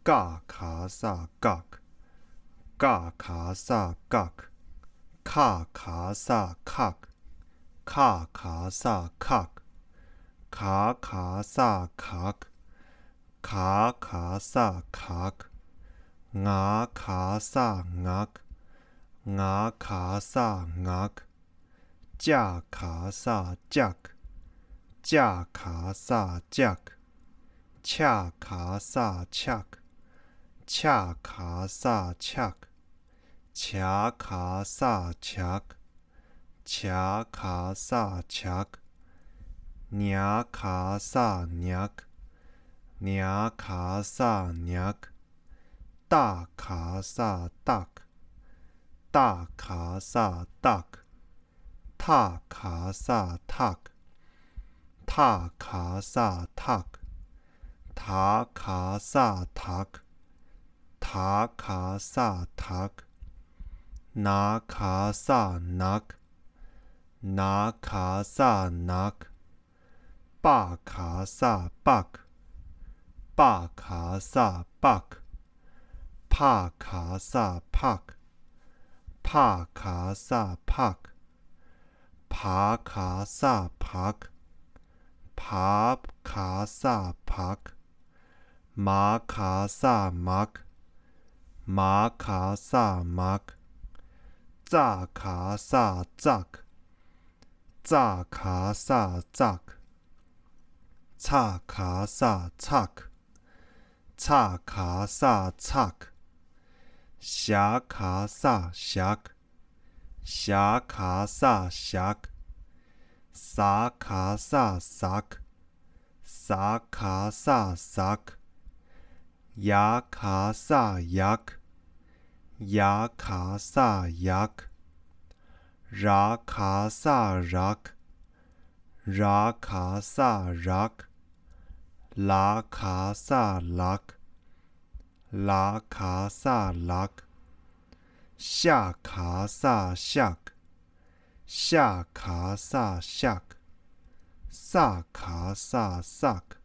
嘎卡萨嘎克，嘎卡萨嘎克，卡卡萨卡克，卡卡萨卡克，卡卡萨卡克，卡卡萨卡克，牙卡萨牙克，牙卡萨牙克，架卡萨架克，架卡萨架克，恰卡萨恰克，恰卡萨恰克，恰卡萨恰克，恰卡萨恰克，娘卡萨娘克，娘卡萨娘克，大卡萨大克，大卡萨大克，塔卡萨塔克，塔卡萨塔克，塔卡萨塔克，塔卡萨塔克，拿卡萨拿克，拿卡萨拿克，巴卡萨巴克，巴卡萨巴克，帕卡萨帕克，帕卡萨帕克，爬卡萨爬克，爬卡萨爬克，马卡萨马克，马卡萨马克，扎卡萨扎克，扎卡萨扎克，查卡萨查克，查卡萨查克，霞卡萨霞克，霞卡萨霞克，萨卡萨萨克，萨卡萨萨克，雅卡萨雅克，雅卡萨雅克，拉卡萨拉克，拉卡萨拉克，拉卡萨拉克，拉卡萨拉克，夏卡萨夏克，夏卡萨夏克，萨卡萨萨克，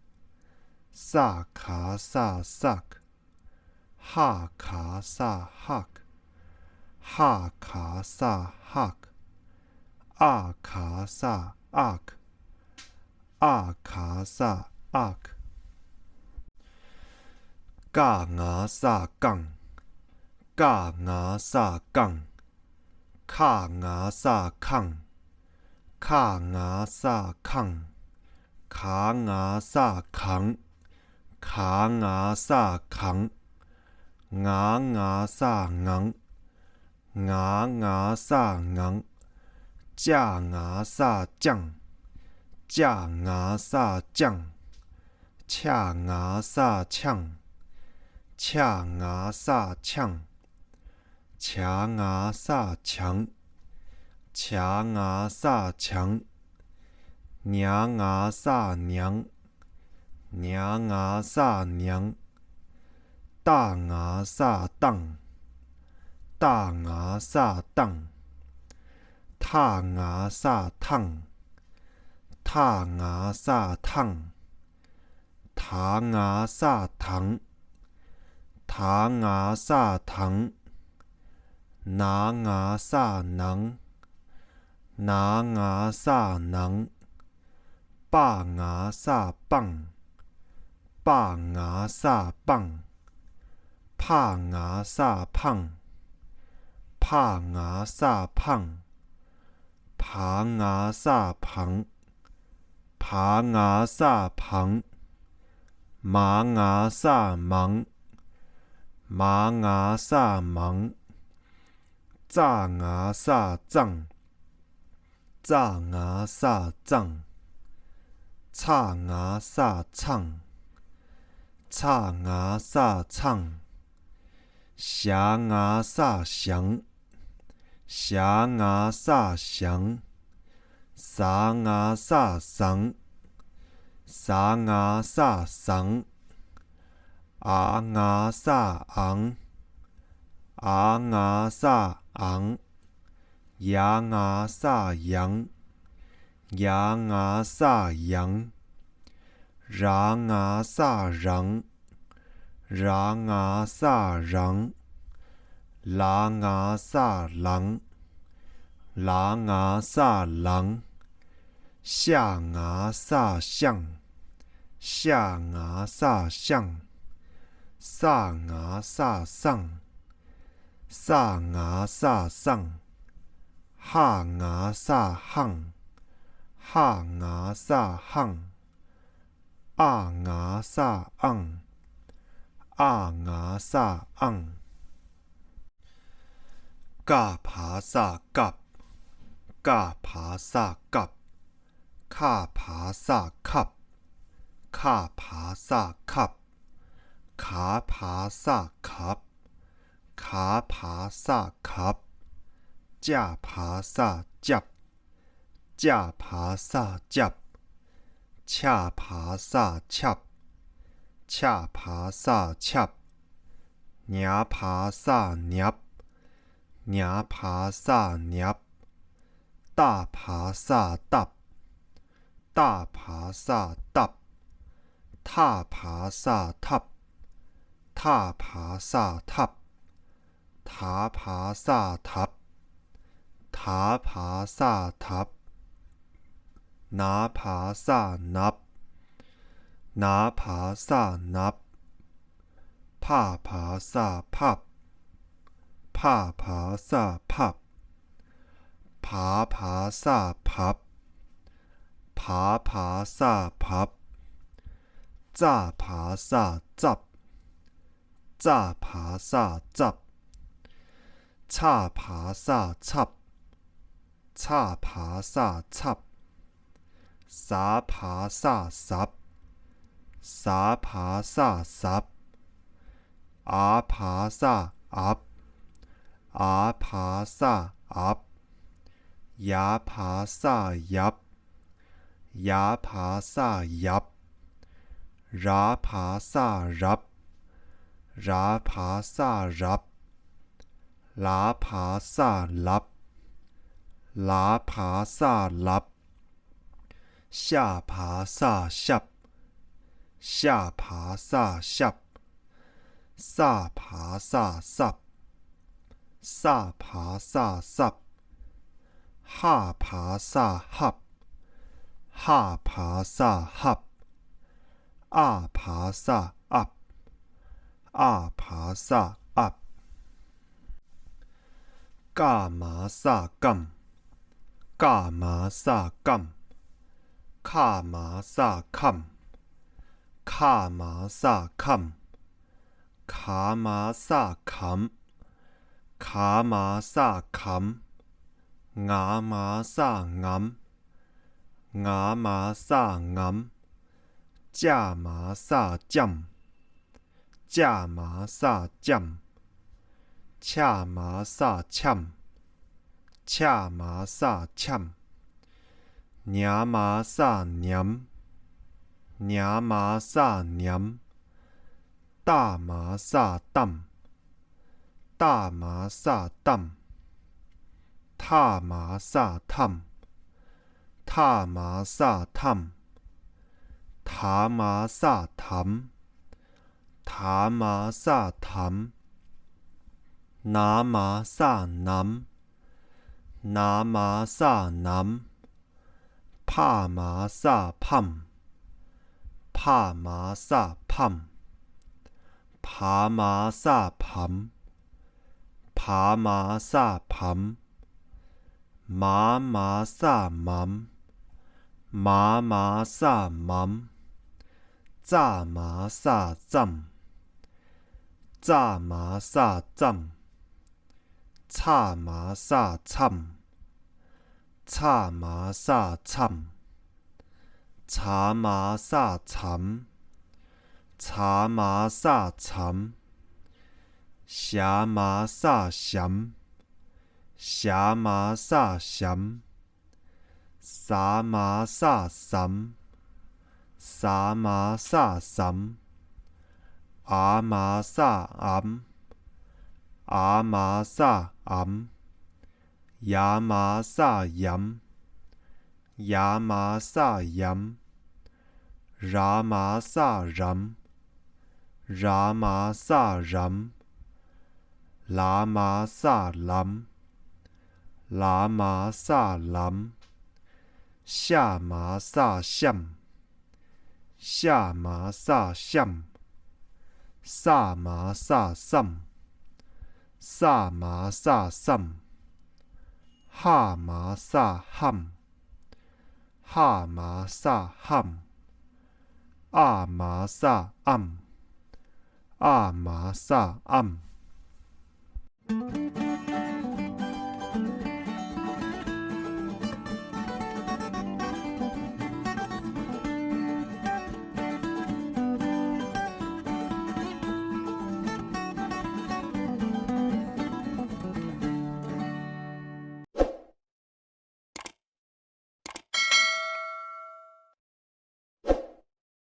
萨卡萨萨克，哈卡萨哈克，哈卡萨哈克，阿卡萨阿克，阿卡萨阿克，嘎牙萨杠，嘎牙萨杠，卡牙萨抗，卡牙萨抗，卡牙萨扛，卡牙萨扛，牙牙萨昂，牙牙萨昂，架牙萨降，架牙萨降，恰牙萨呛，恰牙萨呛，恰牙萨强，恰牙萨强，娘牙萨娘，娘牙萨娘，大牙萨当，大牙萨当，踏牙萨烫，踏牙萨烫，塔牙萨糖，塔牙萨糖，拿牙萨囊，拿牙萨囊，把牙萨棒，把牙萨棒，怕牙萨胖，怕牙萨胖，爬牙萨旁，爬牙萨旁，麻牙萨忙，麻牙萨忙，炸牙萨胀，炸牙萨胀，叉牙萨唱，叉牙萨唱，霞牙萨翔，霞牙萨翔，撒牙萨桑，撒牙萨桑，啊牙萨昂，啊牙萨昂，牙牙萨扬，牙牙萨扬，瓤牙萨瓤， ra ngã sa răng, la ngã sa lăng, la ngã sa lăng,下ngã sa象，下ngã sa象，上ngã sa上，上ngã sa上，下ngã sa hang，下ngã sa hang，a ngã sa ang，a ngã sa ang，嘎爬萨嘎，嘎爬萨嘎，卡爬萨卡，卡爬萨卡，卡爬萨卡，卡爬萨卡，架爬萨架，架爬萨架，恰爬萨恰，恰爬萨恰，娘爬萨娘，娘爬萨娘，大爬萨大，大爬萨大，踏爬萨踏，踏爬萨踏，塔爬萨塔，塔爬萨塔，拿爬萨拿，拿爬萨拿，帕爬萨帕，帕爬萨帕，爬爬萨爬，爬爬萨爬，炸爬萨炸，炸爬萨炸，叉爬萨叉，叉爬萨叉，撒爬萨撒，撒爬萨撒，啊爬萨啊，啊爬萨啊，牙爬萨牙，牙爬萨牙，ra爬萨ra，ra爬萨ra，拉爬萨拉，拉爬萨拉，下爬萨下，下爬萨下，萨爬萨萨，萨爬萨萨，哈爬萨哈，哈爬萨哈，啊爬萨啊，啊爬萨啊，嘎麻萨干，嘎麻萨干，卡麻萨看，卡麻萨看，卡麻萨砍，卡麻萨砍，牙麻萨岩，牙麻萨岩，架麻萨酱，架麻萨酱，恰麻萨呛，恰麻萨呛，娘麻萨娘，娘麻萨娘，大麻萨淡，大麻萨淡，踏麻萨烫，踏麻萨烫，塔麻萨弹，塔麻萨弹，拿麻萨南，拿麻萨南，帕麻萨胖，帕麻萨胖，爬麻萨盘，爬麻萨盘，麻麻萨忙，麻麻萨忙，炸麻萨胀，炸麻萨胀，叉麻萨唱，叉麻萨唱，茶麻萨长，茶麻萨长，霞麻萨祥，霞麻萨祥，萨麻萨散，萨麻萨散，阿麻萨昂，阿麻萨昂，牙麻萨羊，牙麻萨羊，ra麻萨然， รามาซารัมลามาซาลัมลามาซาลัม下马萨象下马萨象萨马萨萨萨马萨萨哈马萨汉哈马萨汉阿马萨暗阿马萨暗